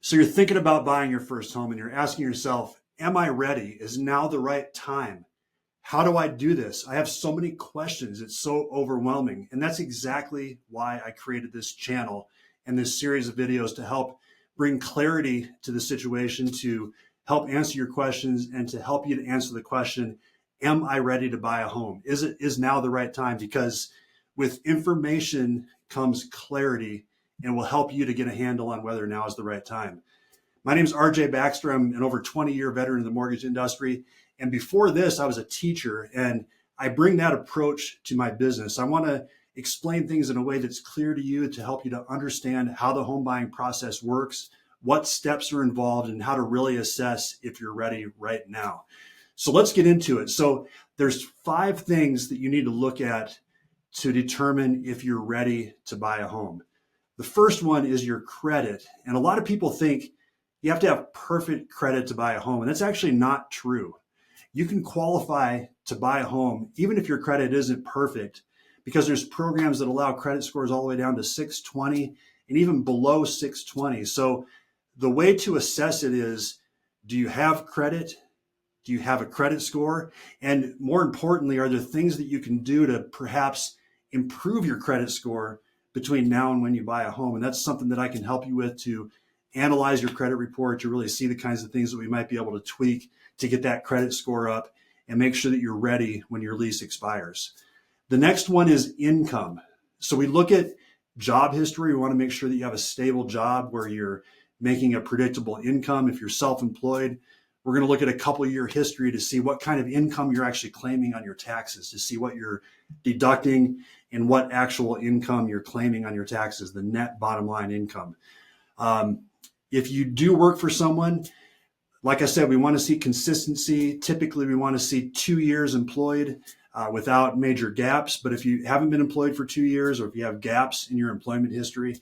So you're thinking about buying your first home and you're asking yourself, am I ready? Is now the right time? How do I do this? I have so many questions. It's so overwhelming. And that's exactly why I created this channel and this series of videos to help bring clarity to the situation, to help answer your questions and to help you to answer the question, am I ready to buy a home? Is now the right time? Because with information comes clarity and will help you to get a handle on whether now is the right time. My name is RJ Baxter. I'm an over 20-year veteran in the mortgage industry. And before this, I was a teacher, and I bring that approach to my business. I want to explain things in a way that's clear to you to help you to understand how the home buying process works, what steps are involved, and how to really assess if you're ready right now. So let's get into it. So there's 5 things that you need to look at to determine if you're ready to buy a home. The first one is your credit. And a lot of people think you have to have perfect credit to buy a home. And that's actually not true. You can qualify to buy a home even if your credit isn't perfect, because there's programs that allow credit scores all the way down to 620 and even below 620. So the way to assess it is, do you have credit? Do you have a credit score? And more importantly, are there things that you can do to perhaps improve your credit score between now and when you buy a home? And that's something that I can help you with, to analyze your credit report, to really see the kinds of things that we might be able to tweak to get that credit score up and make sure that you're ready when your lease expires. The next one is income. So we look at job history. We want to make sure that you have a stable job where you're making a predictable income. If you're self-employed, we're going to look at a couple-year history to see what kind of income you're actually claiming on your taxes, to see what you're deducting and what actual income you're claiming on your taxes, the net bottom line income. If you do work for someone, like I said, we want to see consistency. Typically, we want to see 2 years employed without major gaps. But if you haven't been employed for 2 years, or if you have gaps in your employment history,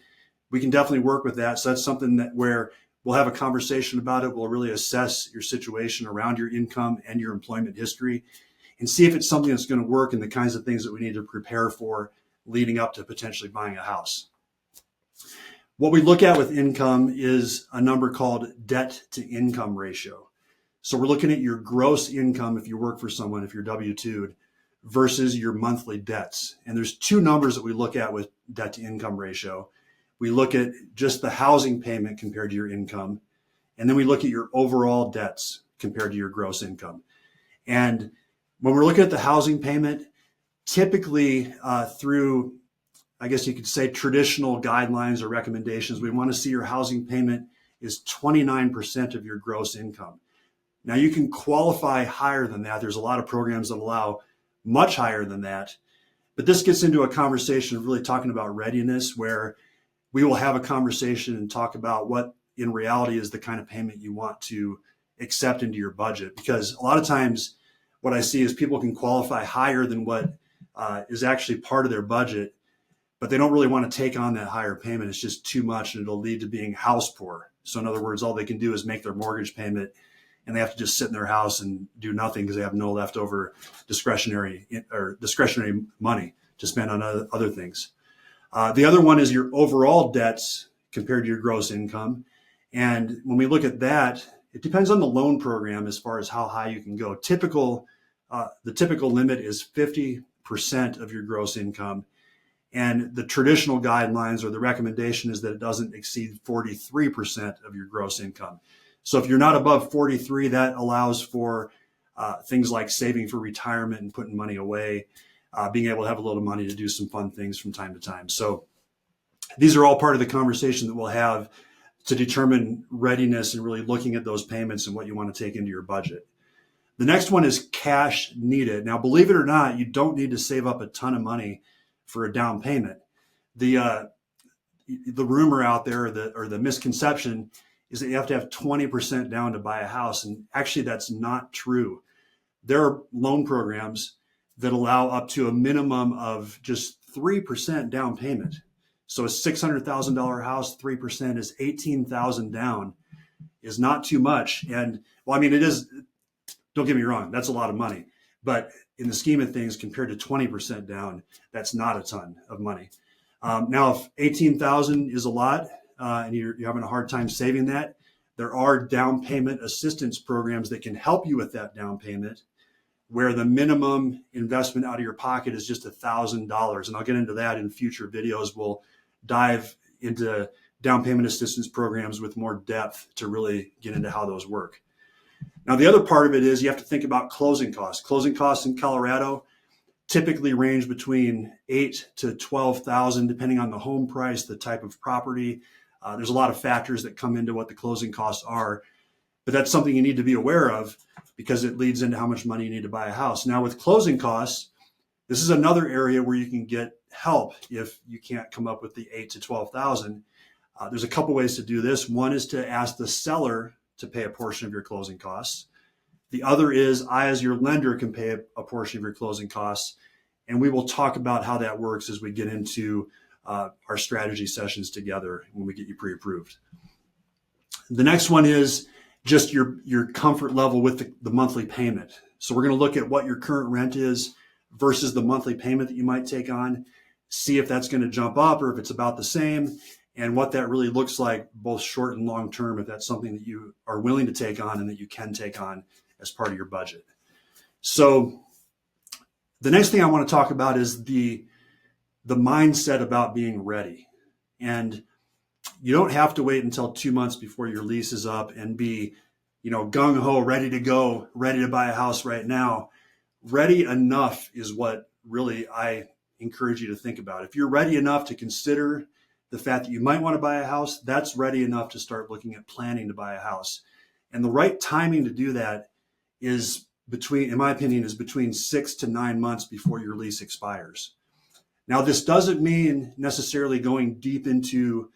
we can definitely work with that. So that's something that where we'll have a conversation about it. We'll really assess your situation around your income and your employment history and see if it's something that's going to work and the kinds of things that we need to prepare for leading up to potentially buying a house. What we look at with income is a number called debt to income ratio. So we're looking at your gross income if you work for someone, if you're W-2'd, versus your monthly debts. And there's 2 numbers that we look at with debt to income ratio. We look at just the housing payment compared to your income, and then we look at your overall debts compared to your gross income. And when we're looking at the housing payment, typically through, I guess you could say, traditional guidelines or recommendations, we want to see your housing payment is 29% of your gross income. Now, you can qualify higher than that. There's a lot of programs that allow much higher than that. But this gets into a conversation of really talking about readiness, where we will have a conversation and talk about what in reality is the kind of payment you want to accept into your budget. Because a lot of times what I see is people can qualify higher than what is actually part of their budget, but they don't really want to take on that higher payment. It's just too much, and it'll lead to being house poor. So in other words, all they can do is make their mortgage payment, and they have to just sit in their house and do nothing because they have no leftover discretionary money to spend on other things. The other one is your overall debts compared to your gross income. And when we look at that, it depends on the loan program as far as how high you can go. The typical limit is 50% of your gross income. And the traditional guidelines or the recommendation is that it doesn't exceed 43% of your gross income. So if you're not above 43, that allows for things like saving for retirement and putting money away, being able to have a little money to do some fun things from time to time. So these are all part of the conversation that we'll have to determine readiness and really looking at those payments and what you want to take into your budget. The next one is cash needed. Now, believe it or not, you don't need to save up a ton of money for a down payment. The rumor out there, or the misconception, is that you have to have 20% down to buy a house. And actually, that's not true. There are loan programs that allow up to a minimum of just 3% down payment. So a $600,000 house, 3% is $18,000 down, is not too much. And well, I mean, it is, don't get me wrong, that's a lot of money. But in the scheme of things, compared to 20% down, that's not a ton of money. Now, if $18,000 is a lot, and you're having a hard time saving that, there are down payment assistance programs that can help you with that down payment, where the minimum investment out of your pocket is just $1,000. And I'll get into that in future videos. We'll dive into down payment assistance programs with more depth to really get into how those work. Now, the other part of it is you have to think about closing costs. Closing costs in Colorado typically range between $8,000 to $12,000, depending on the home price, the type of property. There's a lot of factors that come into what the closing costs are, but that's something you need to be aware of because it leads into how much money you need to buy a house. Now, with closing costs, this is another area where you can get help if you can't come up with the $8,000 to $12,000. There's a couple ways to do this. One is to ask the seller to pay a portion of your closing costs. The other is I, as your lender, can pay a portion of your closing costs. And we will talk about how that works as we get into our strategy sessions together when we get you pre-approved. The next one is just your comfort level with the monthly payment. So we're going to look at what your current rent is versus the monthly payment that you might take on, see if that's going to jump up or if it's about the same, and what that really looks like both short and long term, if that's something that you are willing to take on and that you can take on as part of your budget. So the next thing I want to talk about is the mindset about being ready. And you don't have to wait until 2 months before your lease is up and be, gung-ho, ready to go, ready to buy a house right now. Ready enough is what really I encourage you to think about. If you're ready enough to consider the fact that you might want to buy a house, that's ready enough to start looking at planning to buy a house. And the right timing to do that is in my opinion, between 6 to 9 months before your lease expires. Now, this doesn't mean necessarily going deep into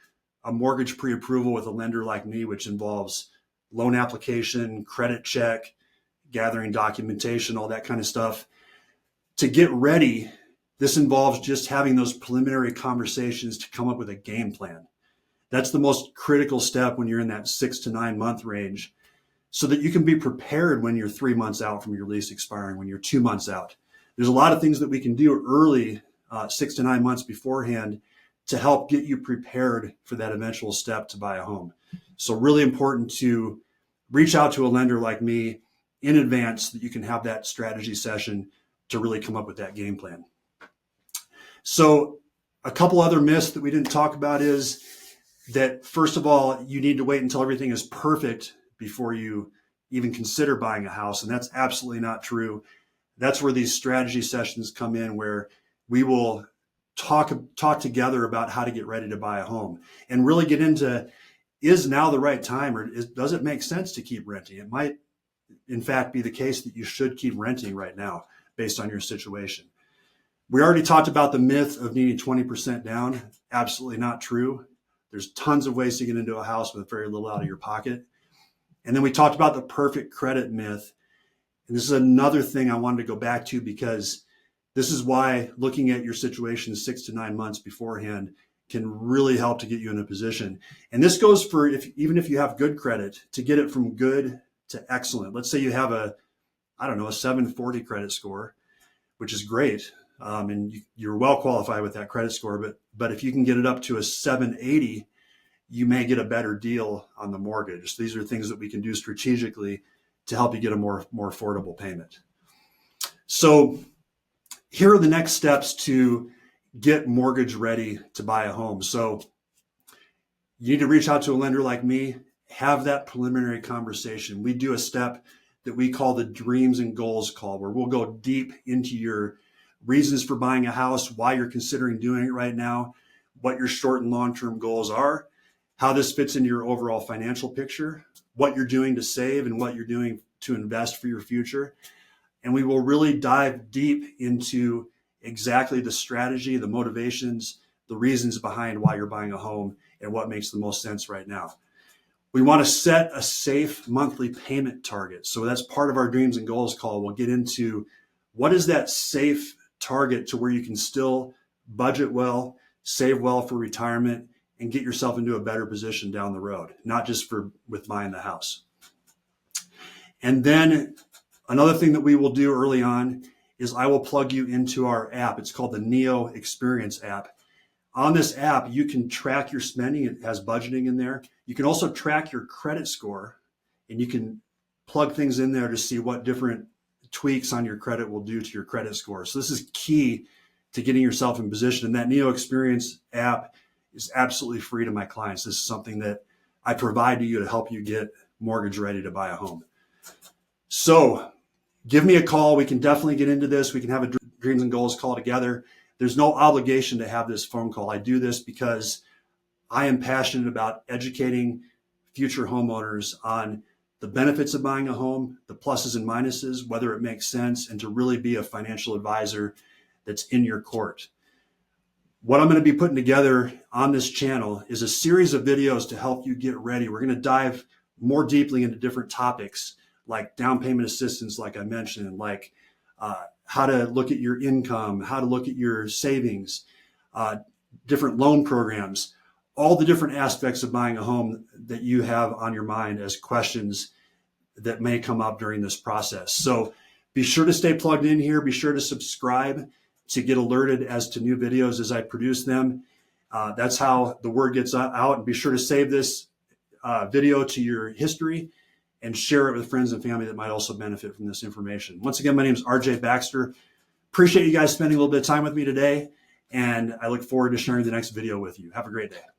a mortgage pre-approval with a lender like me, which involves loan application, credit check, gathering documentation, all that kind of stuff. To get ready, this involves just having those preliminary conversations to come up with a game plan. That's the most critical step when you're in that 6 to 9 month range, so that you can be prepared when you're 3 months out from your lease expiring, when you're 2 months out. There's a lot of things that we can do early, 6 to 9 months beforehand, to help get you prepared for that eventual step to buy a home. So really important to reach out to a lender like me in advance, that you can have that strategy session to really come up with that game plan. So a couple other myths that we didn't talk about is that, first of all, you need to wait until everything is perfect before you even consider buying a house. And that's absolutely not true. That's where these strategy sessions come in, where we will talk together about how to get ready to buy a home and really get into, is now the right time, or does it make sense to keep renting? It might, in fact, be the case that you should keep renting right now based on your situation. We already talked about the myth of needing 20% down. Absolutely not true. There's tons of ways to get into a house with very little out of your pocket. And then we talked about the perfect credit myth. And this is another thing I wanted to go back to, because this is why looking at your situation 6 to 9 months beforehand can really help to get you in a position. And this goes for even if you have good credit, to get it from good to excellent. Let's say you have a 740 credit score, which is great. And you're well qualified with that credit score, but if you can get it up to a 780, you may get a better deal on the mortgage. These are things that we can do strategically to help you get a more affordable payment. So here are the next steps to get mortgage ready to buy a home. So you need to reach out to a lender like me, have that preliminary conversation. We do a step that we call the dreams and goals call, where we'll go deep into your reasons for buying a house, why you're considering doing it right now, what your short and long-term goals are, how this fits into your overall financial picture, what you're doing to save and what you're doing to invest for your future. And we will really dive deep into exactly the strategy, the motivations, the reasons behind why you're buying a home and what makes the most sense right now. We want to set a safe monthly payment target. So that's part of our dreams and goals call. We'll get into what is that safe target to where you can still budget well, save well for retirement, and get yourself into a better position down the road, not just with buying the house. And then another thing that we will do early on is I will plug you into our app. It's called the Neo Experience app. On this app, you can track your spending. It has budgeting in there. You can also track your credit score, and you can plug things in there to see what different tweaks on your credit will do to your credit score. So this is key to getting yourself in position. And that Neo Experience app is absolutely free to my clients. This is something that I provide to you to help you get mortgage ready to buy a home. So give me a call. We can definitely get into this. We can have a dreams and goals call together. There's no obligation to have this phone call. I do this because I am passionate about educating future homeowners on the benefits of buying a home, the pluses and minuses, whether it makes sense, and to really be a financial advisor that's in your court. What I'm going to be putting together on this channel is a series of videos to help you get ready. We're going to dive more deeply into different topics like down payment assistance, like I mentioned, like how to look at your income, how to look at your savings, different loan programs, all the different aspects of buying a home that you have on your mind as questions that may come up during this process. So be sure to stay plugged in here. Be sure to subscribe to get alerted as to new videos as I produce them. That's how the word gets out. And be sure to save this video to your history and share it with friends and family that might also benefit from this information. Once again, my name is RJ Baxter. Appreciate you guys spending a little bit of time with me today, and I look forward to sharing the next video with you. Have a great day.